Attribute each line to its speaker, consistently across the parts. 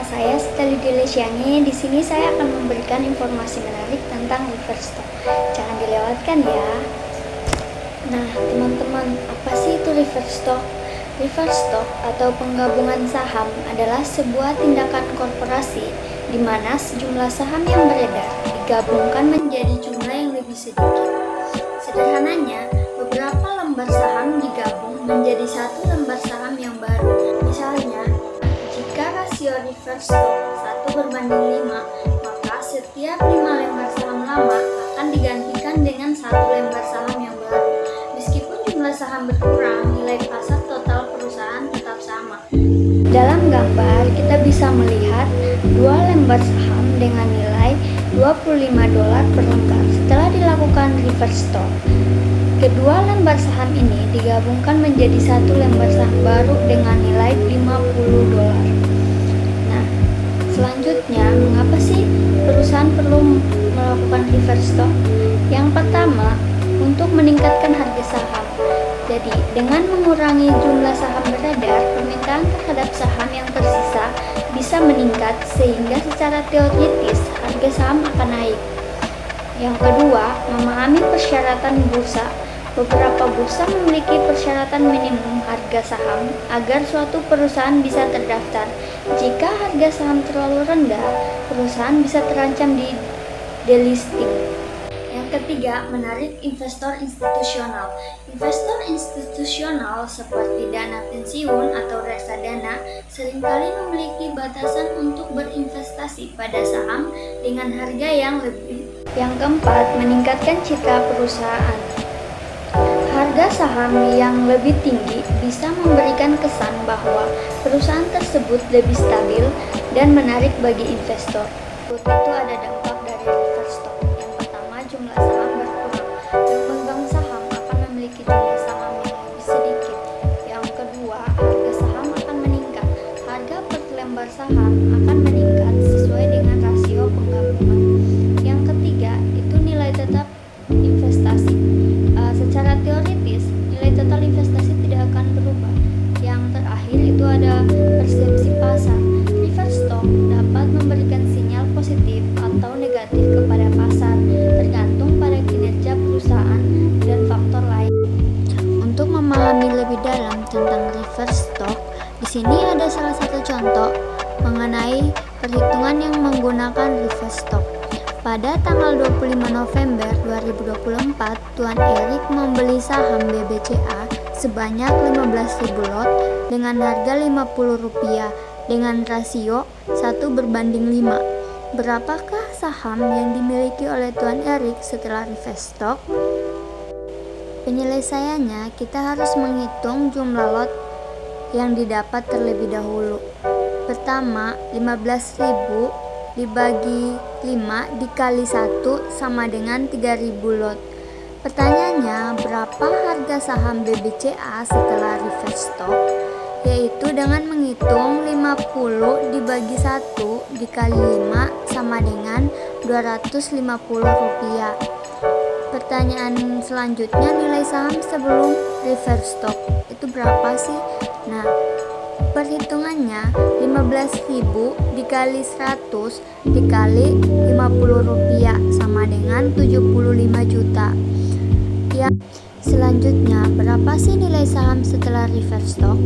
Speaker 1: saya Steli Dilesiani. Di sini saya akan memberikan informasi menarik tentang reverse stock. Jangan dilewatkan ya. Nah, teman-teman, apa sih itu reverse stock? Reverse stock atau penggabungan saham adalah sebuah tindakan korporasi di mana sejumlah saham yang beredar digabungkan menjadi jumlah yang lebih sedikit. Sederhananya, beberapa lembar saham digabung menjadi satu lembar saham yang baru. Misalnya, jika rasio reverse stock 1:5, maka setiap 5 lembar saham lama akan digantikan dengan satu lembar saham yang baru. Meskipun jumlah saham berkurang, nilai pasar total perusahaan tetap sama. Dalam gambar, kita bisa melihat dua lembar saham dengan nilai $25 per lembar setelah dilakukan reverse stock. Kedua lembar saham ini digabungkan menjadi satu lembar saham baru dengan nilai $50. Nah, selanjutnya, mengapa sih perusahaan perlu melakukan reverse stock? Yang pertama, untuk meningkatkan harga saham. Jadi, dengan mengurangi jumlah saham beredar, permintaan terhadap saham yang tersisa bisa meningkat sehingga secara teoritis harga saham akan naik. Yang kedua, memahami persyaratan bursa. Beberapa bursa memiliki persyaratan minimum harga saham agar suatu perusahaan bisa terdaftar. Jika harga saham terlalu rendah, perusahaan bisa terancam di delisting. Yang ketiga, menarik investor institusional. Investor institusional seperti dana pensiun atau reksadana seringkali memiliki batasan untuk berinvestasi pada saham dengan harga yang lebih. Yang keempat, meningkatkan citra perusahaan. Harga saham yang lebih tinggi bisa memberikan kesan bahwa perusahaan tersebut lebih stabil dan menarik bagi investor. Untuk itu ada dampak dari reverse stock. Yang pertama, jumlah saham berkurang. Pemegang saham akan memiliki jumlah saham yang lebih sedikit. Yang kedua, harga saham akan meningkat. Harga per lembar saham akan meningkat sesuai dengan rasio penggabungan. Yang ketiga, itu nilai tetap investasi. Secara teoritis, nilai total investasi tidak akan berubah. Yang terakhir itu ada persepsi pasar. Reverse stock dapat memberikan sinyal positif atau negatif kepada pasar, tergantung pada kinerja perusahaan dan faktor lain. Untuk memahami lebih dalam tentang reverse stock, di sini ada salah satu contoh mengenai perhitungan yang menggunakan reverse stock. Pada tanggal 25 November 2024, Tuan Erik membeli saham BBCA sebanyak 15.000 lot dengan harga Rp50 dengan rasio 1:5. Berapakah saham yang dimiliki oleh Tuan Erik setelah reverse stock? Penyelesaiannya, kita harus menghitung jumlah lot yang didapat terlebih dahulu. Pertama, 15.000 dibagi 5 dikali 1 sama dengan 3.000 lot. Pertanyaannya, berapa harga saham BBCA setelah reverse stock? Yaitu dengan menghitung 50 dibagi 1 dikali 5 sama dengan Rp250. Pertanyaan selanjutnya, nilai saham sebelum reverse stock itu berapa sih? Nah, perhitungannya 15.000 dikali 100 dikali Rp50 sama dengan 75 juta. Ya, selanjutnya berapa sih nilai saham setelah reverse stock?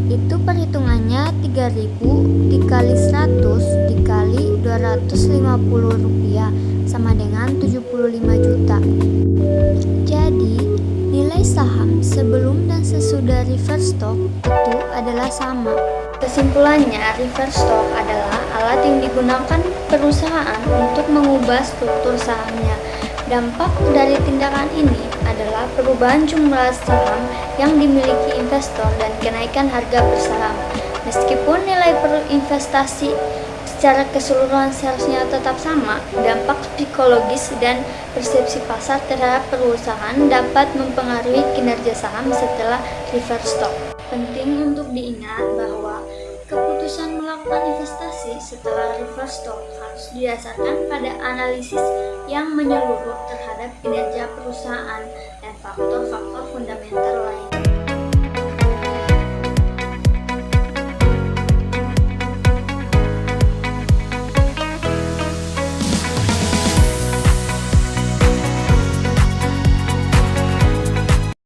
Speaker 1: Itu perhitungannya 3.000 dikali 100 dikali Rp250 sama dengan 75 juta. Jadi, nilai saham sebelum dan sesudah reverse stock itu adalah sama. Kesimpulannya, reverse stock adalah alat yang digunakan perusahaan untuk mengubah struktur sahamnya. Dampak dari tindakan ini adalah perubahan jumlah saham yang dimiliki investor dan kenaikan harga per saham. Meskipun nilai per investasi secara keseluruhan seharusnya tetap sama, dampak psikologis dan persepsi pasar terhadap perusahaan dapat mempengaruhi kinerja saham setelah reverse stock. Penting untuk diingat bahwa keputusan melakukan investasi setelah reverse stock harus didasarkan pada analisis yang menyeluruh terhadap kinerja perusahaan dan faktor-faktor fundamental